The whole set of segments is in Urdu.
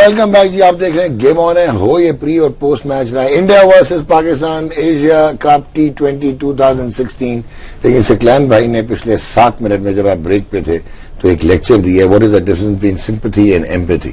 ویلکم بیک جی. آپ دیکھ رہے ہیں گیم آن ہے. ہو یہ پری اور پوسٹ میچ رہا ہے India versus Pakistan Asia cup T20 2016. لیکن سکلین بھائی نے پچھلے 7 منٹ میں جب آپ بریک پہ تھے تو ایک لیکچر دیا. What is the difference between sympathy and empathy.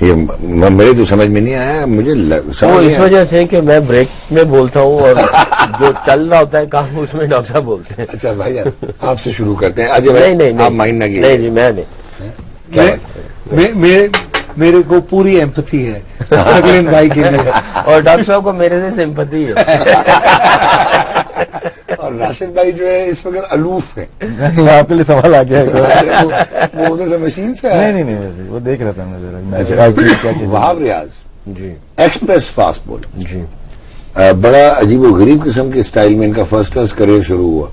یہ میرے تو سمجھ میں نہیں آیا. مجھے اس وجہ سے کہ میں بریک میں بولتا ہوں اور جو چل رہا ہوتا ہے کام اس میں ڈاکٹر صاحب بولتے ہیں. اچھا بھائی جان آپ سے شروع کرتے ہیں. اجے بھائی آپ مائنڈ نہ کیجیے. نہیں جی میں نہیں. میرے کو پوری ایمپتھی ہے سکلین بھائی کے لیے اور ڈاکٹر صاحب کو میرے سے سمپتھی ہے. اور راشد بھائی جو ہے اس وقت الوف ہے. آپ کے لیے سوال آ گیا وہ ادھر سے مشین سے نہیں وہ دیکھ رہا تھا. وہاب ریاض جی ایکسپریس فاسٹ بولر. جی بڑا عجیب و غریب قسم کے اسٹائل میں ان کا فرسٹ کلاس کریئر شروع ہوا.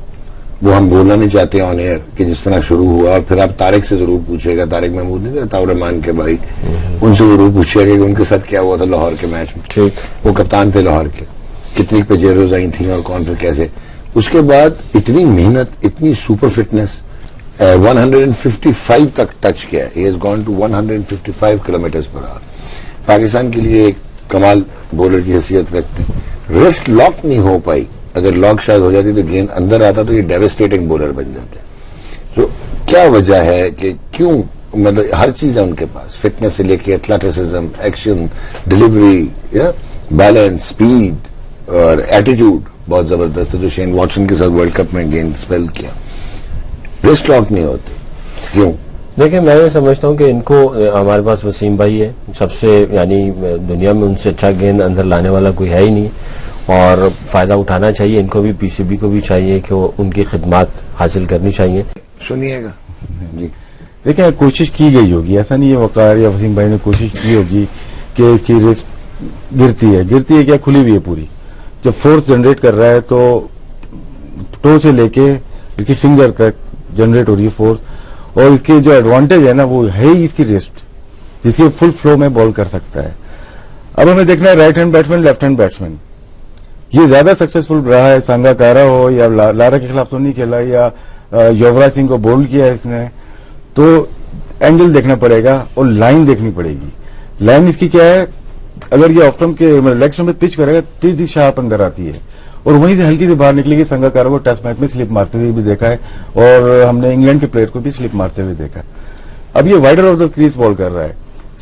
وہ ہم بولنا نہیں چاہتے آن ایئر کہ جس طرح شروع ہوا. اور پھر آپ طارق سے ضرور پوچھے گا. طارق محمود نہیں تھا طاور رحمان کے بھائی, ان سے ضرور پوچھے گا کہ ان کے ساتھ کیا ہوا تھا لاہور کے میچ میں. وہ کپتان تھے لاہور کے. کتنی پیجیروز آئی تھیں اور کون پھر کیسے. اس کے بعد اتنی محنت, اتنی سپر فٹنس, 155 تک ٹچ کیا. He has gone to 155 kilometres per hour. Pakistan کے لیے ایک کمال بولر کی حیثیت رکھتے ہیں. رسٹ لاک نہیں ہو پائی. اگر لاک شاید ہو جاتی تو گیند اندر آتا تو یہ ڈیوسٹیٹنگ بولر بن جاتے. تو کیا وجہ ہے کہ کیوں, مطلب ہر چیز ہے ان کے پاس, فٹنس سے لے کے ایتھلیٹسزم, ایکشن, ڈیلیوری, بیلنس, اسپیڈ اور ایٹیٹیوڈ بہت زبردست ہے. جو شین واٹسن کے ساتھ ورلڈ کپ میں گیند اسپیل کیا. رسٹ لاک نہیں ہوتے کیوں؟ دیکھیں میں یہ سمجھتا ہوں کہ ان کو, ہمارے پاس وسیم بھائی ہے سب سے, یعنی دنیا میں ان سے اچھا گیند اندر لانے والا کوئی ہے ہی نہیں, اور فائدہ اٹھانا چاہیے. ان کو بھی پی سی بی کو بھی چاہیے کہ وہ ان کی خدمات حاصل کرنی چاہیے. سنیے گا جی. دیکھیں کوشش کی گئی ہوگی, ایسا نہیں ہے وقار یا وسیم بھائی نے کوشش کی ہوگی کہ اس کی ریس گرتی ہے کیا کھلی ہوئی ہے پوری. جب فورس جنریٹ کر رہا ہے تو ٹو سے لے کے اس کی فنگر تک جنریٹ ہو رہی ہے فورس, اور اس کی جو ایڈوانٹیج ہے نا وہ ہے ہی اس کی ریسٹ, جس کی فل فلو میں بال کر سکتا ہے. اب ہمیں دیکھنا ہے right hand batsman, left hand batsman یہ زیادہ سکسیسفل رہا ہے. سنگاکارا ہو یا لارا کے خلاف تو نہیں کھیلا, یا یووراج سنگھ کو بولڈ کیا ہے اس نے, تو اینگل دیکھنا پڑے گا اور لائن دیکھنی پڑے گی. لائن اس کی کیا ہے, اگر یہ آف اسٹمپ کے لیگ اسٹمپ پہ پچ کرے گا تیز شارپ اندر آتی ہے, اور وہیں سے ہلکی سے باہر نکلے گی. سنگاکارا کو ٹیسٹ میچ میں سلپ مارتے ہوئے بھی دیکھا ہے, اور ہم نے انگلینڈ کے پلیئر کو بھی سلپ مارتے ہوئے دیکھا ہے. اب یہ وائڈر آف دا کریز بال کر رہا ہے,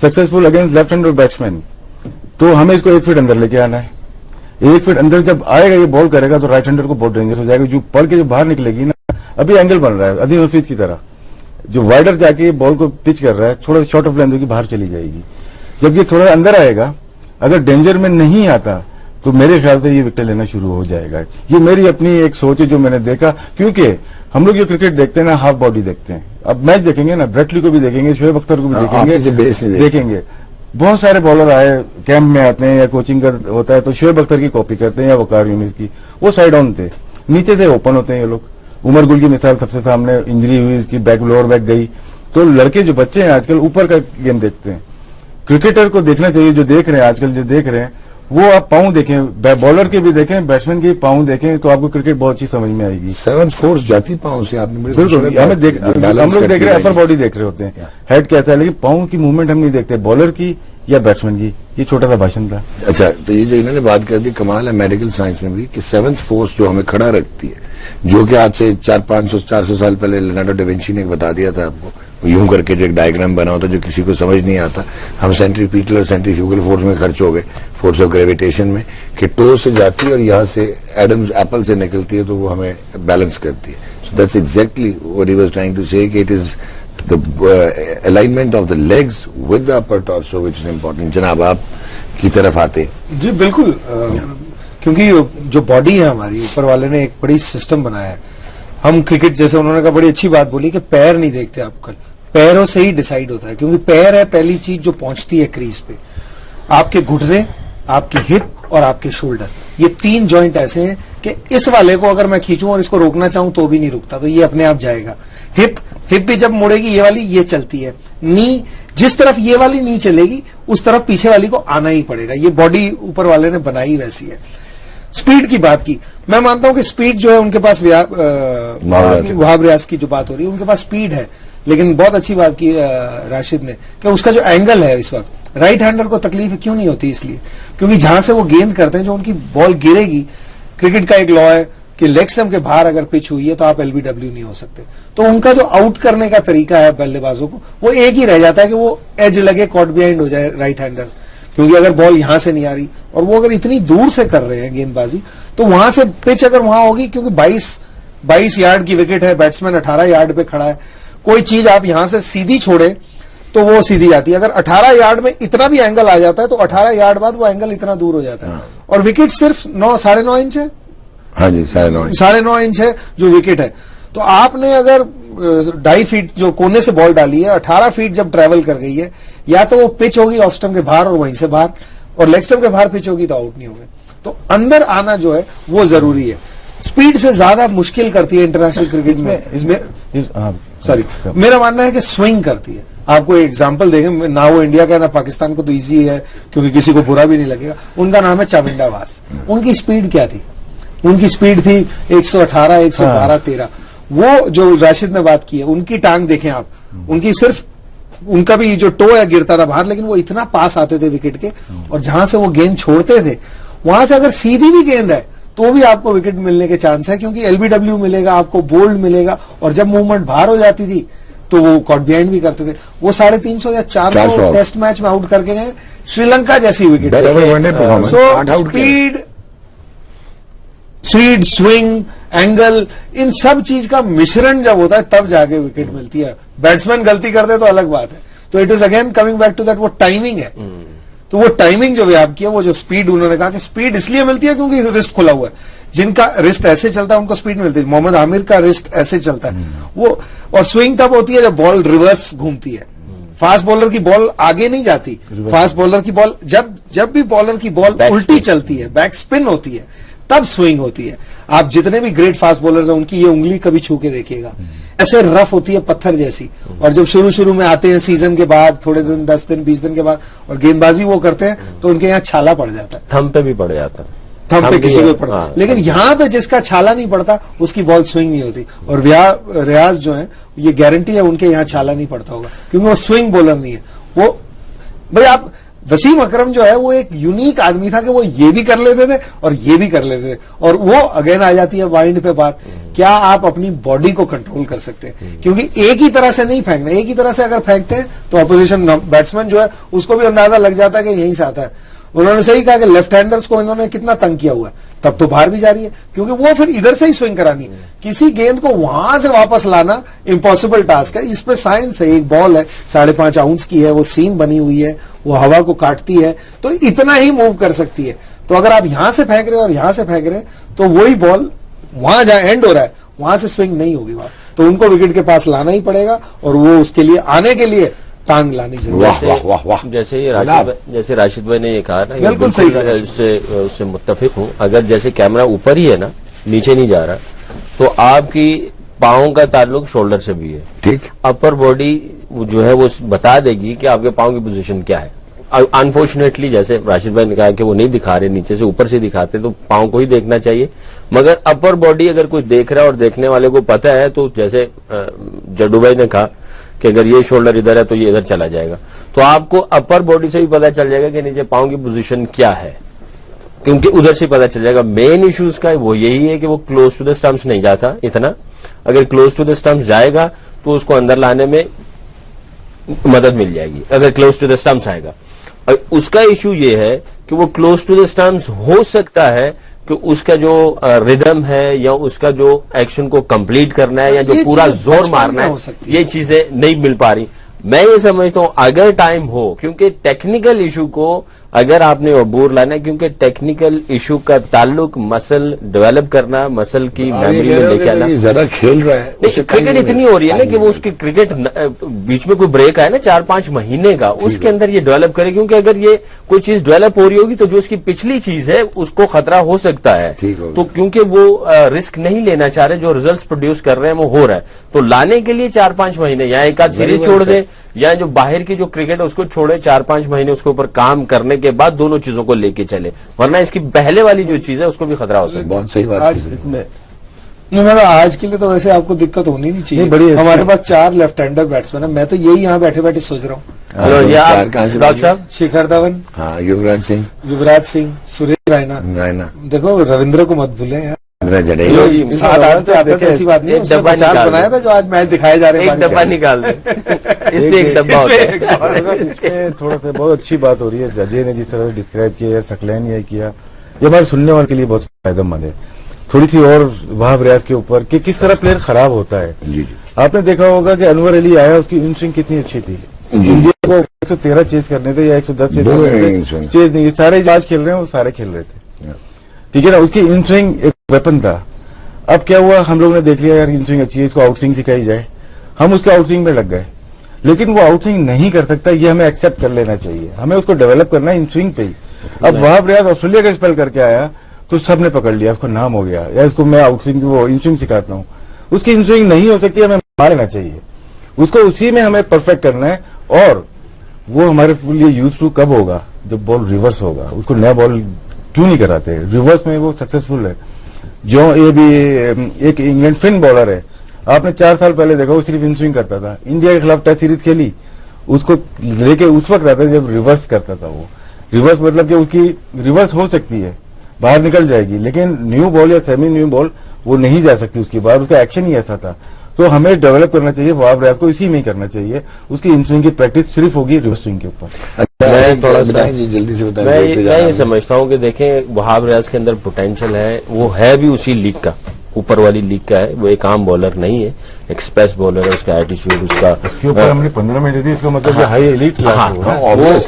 successful against left hand batsman, تو ہمیں اس کو 1 فٹ اندر لے کے آنا ہے. 1 فٹ اندر جب آئے گا یہ بال کرے گا تو رائٹ ہینڈر کو بہت ڈینجرس ہو جائے گا. جو پڑھ کے جو باہر نکلے گی نا, ابھی اینگل بن رہا ہے عظیم حفیظ کی طرح, جو وائڈر جا کے بال کو پچ کر رہا ہے تھوڑا شارٹ آف لینتھ ہوگی, باہر چلی جائے گی. جب یہ تھوڑا اندر آئے گا, اگر ڈینجر میں نہیں آتا تو میرے خیال سے یہ وکٹیں لینا شروع ہو جائے گا. یہ میری اپنی ایک سوچ ہے جو میں نے دیکھا, کیونکہ ہم لوگ جو کرکٹ دیکھتے ہیں نا ہاف باڈی دیکھتے ہیں. اب میچ دیکھیں گے نا, بریٹلی کو بھی دیکھیں گے, شعیب اختر کو بھی دیکھیں گے. بہت سارے بالر آئے کیمپ میں آتے ہیں یا کوچنگ کا ہوتا ہے تو شعیب اختر کی کاپی کرتے ہیں یا وقار یونس کی. وہ سائڈ آن تھے, نیچے سے اوپن ہوتے ہیں یہ لوگ. عمر گل کی مثال سب سے سامنے, انجری ہوئی اس کی, بیک لوور بیک گئی. تو لڑکے جو بچے ہیں آج کل اوپر کا گیم دیکھتے ہیں. کرکٹر کو دیکھنا چاہیے, جو دیکھ رہے ہیں آج کل جو دیکھ رہے ہیں وہ آپ پاؤں دیکھیں, بالر کے بھی دیکھیں, بیٹسمین کے بھی پاؤں دیکھیں, تو آپ کو کرکٹ بہت اچھی سمجھ میں آئے گی. 7 فورس جاتی پاؤں سے. آپ نے بالکل, ہم لوگ دیکھ رہے ہیں اپر باڈی دیکھ رہے ہوتے ہیں, ہیڈ کیسا ہے, لیکن پاؤں کی موومنٹ ہم نہیں دیکھتے بالر کی یا بیٹسمین کی. یہ چھوٹا سا بھاشن تھا. اچھا, تو یہ جو انہوں نے بات کر دی کمال ہے میڈیکل سائنس میں بھی, کہ 7th فورس جو ہمیں کھڑا رکھتی ہے, جو کہ آج سے 400-500 سال پہلے لیونارڈو ڈا ونچی نے بتا دیا تھا آپ کو, یوں کر کے جو ایک ڈائیگرام بنا ہوتا جو کسی کو سمجھ نہیں آتا. ہم سینٹریپیٹل اور سینٹریفیوگل فورس میں خرچ ہو گئے, فورس آف گریویٹیشن میں, کہ ٹو سے جاتی ہے اور یہاں سے ایپل سے نکلتی ہے تو وہ ہمیں بیلنس کرتی ہے. So that's exactly what he was trying to say, کہ it is the alignment of the legs with the upper torso which is important. جناب آپ کی طرف آتے ہیں. جی بالکل, کیونکہ جو باڈی ہے ہماری, اوپر والے نے ایک بڑی سسٹم بنایا ہے. ہم کرکٹ جیسے انہوں نے کہا, بڑی اچھی بات بولی کہ پیر نہیں دیکھتے آپ کل, پیروں سے ہی ڈیسائیڈ ہوتا ہے, کیونکہ پیر ہے پہلی چیز جو پہنچتی ہے کریز پہ. آپ کے گھٹنے, آپ کی ہپ اور آپ کے شولڈر, یہ 3 جوائنٹ ایسے ہیں کہ اس والے کو اگر میں کھینچوں اور اس کو روکنا چاہوں تو بھی نہیں رکتا, تو یہ اپنے آپ جائے گا. ہپ بھی جب مڑے گی یہ والی, یہ چلتی ہے. نی جس طرف یہ والی نہیں چلے گی اس طرف پیچھے والی کو آنا ہی پڑے گا. یہ باڈی اوپر والے نے بنائی ویسی ہے. سپیڈ کی بات کی, میں مانتا ہوں کہ سپیڈ جو ہے ان کے پاس, وہاب ریاض کی جو بات ہو رہی ہے ان کے پاس سپیڈ ہے, لیکن بہت اچھی بات کی راشد نے کہ اس کا جو اینگل ہے اس وقت رائٹ ہینڈر کو تکلیف کیوں نہیں ہوتی، اس لیے کیونکہ جہاں سے وہ گیند کرتے ہیں جو ان کی بال گرے گی، کرکٹ کا ایک لا ہے کہ لیگ سٹمپ کے باہر اگر پچ ہوئی ہے تو آپ LBW نہیں ہو سکتے، تو ان کا جو آؤٹ کرنے کا طریقہ ہے بلے بازوں کو وہ ایک ہی رہ جاتا ہے کہ وہ ایج لگے کاٹ بیہائنڈ ہو جائے رائٹ ہینڈرز، کیونکہ اگر بال یہاں سے نہیں آ رہی اور وہ اگر اتنی دور سے کر رہے ہیں گیند بازی تو وہاں سے پچ اگر وہاں ہوگی، کیونکہ 22 یارڈ کی وکٹ ہے، بیٹسمین 18 یارڈ پہ کھڑا ہے، کوئی چیز آپ یہاں سے سیدھی چھوڑے تو وہ سیدھی جاتی ہے، اگر 18 یارڈ میں اتنا بھی اینگل آ جاتا ہے تو 18 یارڈ بعد وہ اینگل اتنا دور ہو جاتا ہے، اور وکٹ صرف 9.5 انچ ہے، ہاں جی 9.5 9.5 انچ ہے جو وکٹ ہے، تو آپ نے اگر 2.5 فیٹ جو کونے سے بال ڈالی ہے 18 فیٹ جب ٹریول کر گئی ہے، یا تو وہ پچ ہوگی آف سٹمپ کے باہر اور وہیں سے باہر، اور لیگ سٹمپ کے باہر پچ ہوگی تو آؤٹ نہیں ہوگی، تو اندر آنا جو ہے وہ ضروری ہے، سپیڈ سے زیادہ مشکل کرتی ہے انٹرنیشنل کرکٹ میں، سوری میرا ماننا ہے کہ سوئنگ کرتی ہے، آپ کو ایگزامپل دیں گے، نہ وہ انڈیا کا نہ پاکستان کو تو ایزی ہے کیونکہ کسی کو برا بھی نہیں لگے گا، ان کا نام ہے چامنڈا واس، ان کی سپیڈ کیا تھی؟ ان کی سپیڈ تھی 118 112 13، وہ جو راشد نے بات کی ہے ان کی ٹانگ دیکھیں آپ، ان کی صرف ان کا بھی جو ٹو ہے گرتا تھا باہر، لیکن وہ اتنا پاس آتے تھے وکٹ کے، اور جہاں سے وہ گیند چھوڑتے تھے وہاں سے اگر سیدھی بھی گیند ہے تو بھی آپ کو وکٹ ملنے کے چانس ہے، کیونکہ LBW ملے گا آپ کو، بولڈ ملے گا، اور جب موومنٹ باہر ہو جاتی تھی تو وہ کاٹ بیہائنڈ بھی کرتے تھے، وہ 350 یا 400 ٹیسٹ میچ میں آؤٹ کر کے گئے، شری لنکا جیسی وکٹ، سو سپیڈ، سوئنگ، اینگل، ان سب چیز کا مشرن جب ہوتا ہے تب جا کے وکٹ ملتی ہے، بیٹسمین غلطی کرتے تو الگ بات ہے، تو it is again coming back to that, وہ ٹائمنگ ہے، تو وہ ٹائمنگ جو بھی آپ کی ہے، وہ جو سپیڈ انہوں نے کہا کہ سپیڈ اس لیے ملتی ہے کیونکہ رسٹ کھلا ہوا ہے، جن کا رسٹ ایسے چلتا ہے ان کو سپیڈ ملتی ہے، محمد عامر کا رسٹ ایسے چلتا ہے وہ، اور سوئنگ تب ہوتی ہے جب بال ریورس گھومتی ہے، فاسٹ بولر کی بال آگے نہیں جاتی، فاسٹ بولر کی بال جب بھی بالر کی بال الٹی چلتی ہے، بیک سپن ہوتی ہے، تب سوئنگ ہوتی ہے، آپ جتنے بھی گریٹ فاسٹ بولرز ہیں ان کی یہ انگلی کبھی چھو کے دیکھیے گا، ایسے رف ہوتی ہے پتھر جیسی، اور جب شروع میں آتے ہیں سیزن کے بعد تھوڑے دن 10 دن 20 دن کے بعد اور گیند بازی وہ کرتے ہیں تو ان کے یہاں چھالا پڑ جاتا ہے، تھم پہ بھی پڑ جاتا ہے، تھم پہ کسی کو پڑتا، لیکن یہاں پہ جس کا چھالا نہیں پڑتا اس کی بال سوئنگ نہیں ہوتی، اور ریاض جو ہیں یہ گارنٹی ہے ان کے یہاں چھالا نہیں پڑتا ہوگا کیونکہ وہ سوئنگ بولر نہیں ہے، وہ بھائی آپ وسیم اکرم جو ہے وہ ایک یونیک آدمی تھا کہ وہ یہ بھی کر لیتے تھے اور یہ بھی کر لیتے تھے، اور وہ اگین آ جاتی ہے وائنڈ پہ بات، کیا آپ اپنی باڈی کو کنٹرول کر سکتے ہیں، کیونکہ ایک ہی طرح سے نہیں پھینکنا، ایک ہی طرح سے اگر پھینکتے ہیں تو اپوزیشن بیٹسمین جو ہے اس کو بھی اندازہ لگ جاتا ہے کہ یہیں سے آتا ہے، انہوں نے صحیح کہا کہ لیفٹ ہینڈرز کو انہوں نے کتنا تنگ کیا ہوا ہے، تب تو باہر بھی جا رہی ہے کیونکہ وہ پھر ادھر سے ہی سوئنگ کرانی ہے، کسی گیند کو وہاں سے واپس لانا امپاسبل ٹاسک ہے، اس پہ سائنس ہے، ایک بال ہے 5.5 اونس کی ہے، وہ سیم بنی ہوئی ہے، وہ ہوا کو کاٹتی ہے تو اتنا ہی موو کر سکتی ہے، تو اگر آپ یہاں سے پھینک رہے اور یہاں سے پھینک رہے تو وہی بال وہاں جہاں اینڈ ہو رہا ہے وہاں سے سوئنگ نہیں ہوگی وہاں، تو ان کو وکٹ کے پاس لانا ہی پڑے گا، اور وہ اس کے لیے آنے کے لیے ٹانگ لانی ضروری، جیسے راشد بھائی نے یہ کہا نا، بالکل صحیح، اس سے متفق ہوں، اگر جیسے کیمرہ اوپر ہی ہے نا نیچے نہیں جا رہا تو آپ کی پاؤں کا تعلق شولڈر سے بھی ہے، ٹھیک، اپر باڈی جو ہے وہ بتا دے گی کہ آپ کے پاؤں کی پوزیشن کیا ہے، انفارچونیٹلی جیسے راشد بھائی نے کہا کہ وہ نہیں دکھا رہے، نیچے سے اوپر سے دکھاتے تو پاؤں کو ہی دیکھنا چاہیے، مگر اپر باڈی اگر کوئی دیکھ رہا ہے اور دیکھنے والے کو پتا ہے تو جیسے جڈو بھائی نے کہا کہ اگر یہ شولڈر ادھر ہے تو یہ ادھر چلا جائے گا، تو آپ کو اپر باڈی سے بھی پتا چل جائے گا کہ نیچے پاؤں کی پوزیشن کیا ہے، کیونکہ ادھر سے پتا چل جائے گا۔ مین ایشوز کا وہ یہی ہے کہ وہ کلوز ٹو دا سٹمپس نہیں جاتا اتنا، اگر کلوز ٹو دا سٹمپس جائے گا تو اس کو اندر لانے میں مدد مل جائے گی، اگر کلوز ٹو دا سٹمپس آئے گا۔ اور اس کا ایشو یہ ہے کہ وہ کلوز ٹو دا سٹمپس ہو سکتا ہے کہ اس کا جو ردم ہے یا اس کا جو ایکشن کو کمپلیٹ کرنا ہے یا جو پورا زور مارنا ہے، یہ چیزیں نہیں مل پا رہی۔ میں یہ سمجھتا ہوں اگر ٹائم ہو، کیونکہ ٹیکنیکل ایشو کو اگر آپ نے عبور لانا ہے، کیونکہ ٹیکنیکل ایشو کا تعلق مسل ڈیولپ کرنا، مسل کی میموری میں لے کے آنا، زیادہ کھیل رہا ہے، کرکٹ اتنی ہو رہی ہے نا کہ وہ اس کی کرکٹ بیچ میں کوئی بریک آئے نا 4-5 مہینے کا، اس کے اندر یہ ڈیولپ کرے، کیونکہ اگر یہ کوئی چیز ڈیولپ ہو رہی ہوگی تو جو اس کی پچھلی چیز ہے اس کو خطرہ ہو سکتا ہے، تو کیونکہ وہ رسک نہیں لینا چاہ رہے، جو ریزلٹس پروڈیوس کر رہے ہیں وہ ہو رہا ہے، تو لانے کے لیے 4-5 مہینے یا ایک آدھ سیریز چھوڑ دیں یا جو باہر کی جو کرکٹ ہے اس کو چھوڑے، 4-5 مہینے اس کے اوپر کام کرنے کے بعد دونوں چیزوں کو لے کے چلے، ورنہ اس کی پہلے والی جو چیز ہے اس کو بھی خطرہ ہو سکتا ہے۔ بہت صحیح بات، مطلب آج کے لیے تو ویسے آپ کو دقت ہونی نہیں چاہیے. نہیں، بڑی اچھی ہمارے پاس 4 لیفٹ ہینڈر بیٹسمین ہیں. میں تو یہی یہاں بیٹھے بیٹھے سوچ رہا ہوں. چلو یہ آپ چار کہاں سے ڈاکٹر صاحب شیکھر دھون, ہاں یوگراج سنگھ, یوراج سنگھ, سریش رائنا, رائنا, دیکھو رویندر کو مت بھولیں یار. اندرا جو جڈیجا. یہ 7-8 سے آتا تھا, ایسی بات نہیں ہے. ایک اس نے ڈبہ 50 نکال بنایا تھا جو آج میچ دکھائے جا رہے ہیں. ایک ڈبہ نکال دیں, اس پہ ایک ڈبہ ہوتا ہے. اس میں تھوڑا سا بہت اچھی بات ہو رہی ہے. ججے نے جس طرح ڈسکرائب کیا, سکلین یہ کیا, یہ ہمارے سننے والے کے لیے بہت فائدہ مند ہے. تھوڑی سی اور وہاب ریاض کے اوپر کہ کس طرح پلیئر خراب ہوتا ہے. جی جی آپ نے دیکھا ہوگا کہ انور علی آیا, اس کی ان سوئنگ کتنی اچھی تھی. انڈیا کو 113 چیز کرنے تھے یا 110 چیز کرنے تھے, چیز نہیں, سارے جو آج کھیل رہے ہیں وہ سارے کھیل رہے تھے. ٹھیک ہے نا, اس کی ان سوئنگ ایک ویپن تھا. اب کیا ہوا, ہم لوگوں نے دیکھ لیا یار ان سوئنگ اچھی ہے, اس کو آؤٹ سوئنگ سکھائی جائے, ہم اس کے آؤٹ سوئنگ میں لگ گئے. لیکن وہ آؤٹ سوئنگ نہیں کر سکتا, یہ ہمیں ایکسپٹ کر لینا چاہیے. ہمیں اس کو ڈیولپ کرنا ہے ان سوئنگ پہ ہی. اب وہاب ریاض آسٹریلیا کا اسپیل کر کے آیا تو سب نے پکڑ لیا, اس کو نام ہو گیا, یا اس کو میں آؤٹ سوئنگ وہ ان سوئنگ سکھاتا ہوں. اس کی ان سوئنگ نہیں ہو سکتی, ہمیں مار لینا چاہیے. اس کو اسی میں ہمیں پرفیکٹ کرنا ہے. اور وہ ہمارے لیے یوز ٹو کب ہوگا, جب بال ریورس ہوگا. اس کو نیا بال کیوں نہیں کراتے, ریورس میں وہ سکسیسفل ہے. جو یہ بھی ایک انگلینڈ فن بالر ہے, آپ نے 4 سال پہلے دیکھا, وہ صرف ان سوئنگ کرتا تھا. انڈیا کے خلاف ٹیسٹ سیریز کھیلی, اس کو لے کے اس وقت آتا جب ریورس کرتا تھا. وہ ریورس مطلب کہ اس کی ریورس ہو سکتی ہے, باہر نکل جائے گی, لیکن نیو بال یا سیمی نیو بال وہ نہیں جا سکتی اس کی باہر. اس کا ایکشن ہی ایسا تھا. تو ہمیں ڈیولپ کرنا چاہیے وہاب ریاض کو, اسی میں ہی کرنا چاہیے. اس کی ان سوئنگ کی پریکٹس صرف ہوگی ریورس سوئنگ کے اوپر. میں تھوڑا سا بتائیں جی, جلدی سے بتائیں. میں یہ سمجھتا ہوں کہ دیکھیں وہاب ریاض کے اندر پوٹینشیل ہے, وہ ہے بھی اسی لیگ کا, اوپر والی لیگ کا ہے. وہ ایک عام بالر نہیں ہے, ایکسپریس بالر ہے. اس کا ایٹیچیوڈ, اس کا کے اوپر ہم نے 15 منٹ دی, اس کا مطلب ہائی ایلیٹ کلاس ہوگا.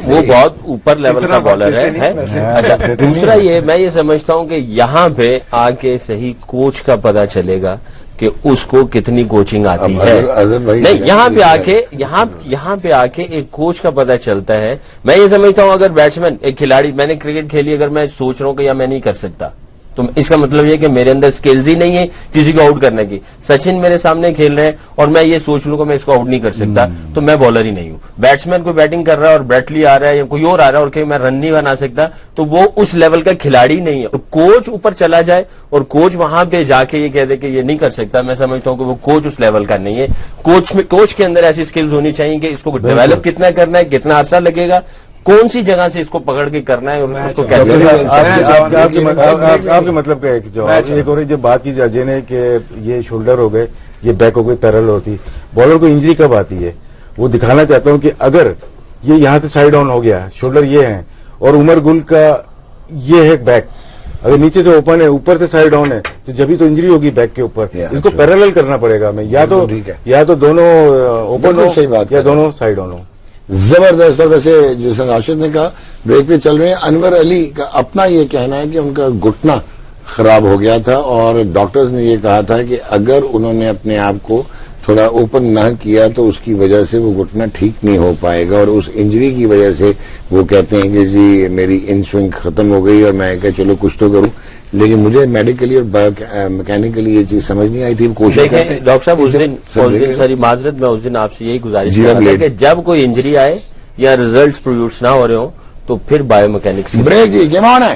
وہ بہت اوپر لیول کا بالر ہے. اچھا, دوسرا یہ میں یہ سمجھتا ہوں کہ یہاں پہ آ کے صحیح کوچ کا پتا چلے گا کہ اس کو کتنی کوچنگ آتی ہے. نہیں, یہاں پہ آ کے ایک کوچ کا پتا چلتا ہے. میں یہ سمجھتا ہوں اگر بیٹسمین, ایک کھلاڑی, میں نے کرکٹ کھیلی, اگر میں سوچ رہا ہوں کہ یا میں نہیں کر سکتا, تو اس کا مطلب یہ کہ میرے اندر سکلز ہی نہیں ہے کسی کو آؤٹ کرنے کی. سچن میرے سامنے کھیل رہے ہیں اور میں یہ سوچ لوں کہ میں اس کو آؤٹ نہیں کر سکتا, تو میں بالر ہی نہیں ہوں. بیٹسمین کو بیٹنگ کر رہا ہے اور بیٹلی آ رہا ہے یا کوئی اور آ رہا ہے اور کہ میں رن نہیں بنا سکتا, تو وہ اس لیول کا کھلاڑی نہیں ہے. تو کوچ اوپر چلا جائے اور کوچ وہاں پہ جا کے یہ کہہ دے کہ یہ نہیں کر سکتا, میں سمجھتا ہوں کہ وہ کوچ اس لیول کا نہیں ہے. کوچ کے اندر ایسی سکلز ہونی چاہیے کہ اس کو ڈیولپ کتنا کرنا ہے, کتنا عرصہ لگے گا, کون سی جگہ سے اس کو پکڑ کے کرنا ہے, اور اس کو کیسے. آپ کے مطلب کا ایک جواب ایک اور جو بات کی ججے نے کہ یہ شولڈر ہو گئے, یہ بیک ہو گئی, پیرل ہوتی. بالر کو انجری کب آتی ہے, وہ دکھانا چاہتا ہوں کہ اگر یہ یہاں سے سائڈ آن ہو گیا, شولڈر یہ ہے, اور عمر گل کا یہ ہے بیک, اگر نیچے سے اوپن ہے, اوپر سے سائڈ آن ہے, تو جبھی تو انجری ہوگی بیک کے اوپر. اس کو پیرل کرنا پڑے گا ہمیں, یا تو دونوں اوپن ہو یا دونوں سائڈ آن ہو. زبردست. اور ویسے جیسے راشد نے کہا, بریک پہ چل رہے ہیں, انور علی کا اپنا یہ کہنا ہے کہ ان کا گھٹنا خراب ہو گیا تھا, اور ڈاکٹرز نے یہ کہا تھا کہ اگر انہوں نے اپنے آپ کو تھوڑا اوپن نہ کیا تو اس کی وجہ سے وہ گھٹنا ٹھیک نہیں ہو پائے گا. اور اس انجری کی وجہ سے وہ کہتے ہیں کہ جی میری ان سوئنگ ختم ہو گئی, اور میں کہ چلو کچھ تو کروں, لیکن مجھے میڈیکلی اور میکینکلی یہ چیز سمجھ نہیں آئی تھی. کوشش کرتے ہیں ڈاکٹر صاحب, اس دن ساری معذرت, میں اس دن آپ سے یہی گزارش کر رہا تھا کہ جب کوئی انجری آئے یا ریزلٹس پروڈیوس نہ ہو رہے ہوں تو پھر بایو میکینکس بریک. جی گیم آن ہے.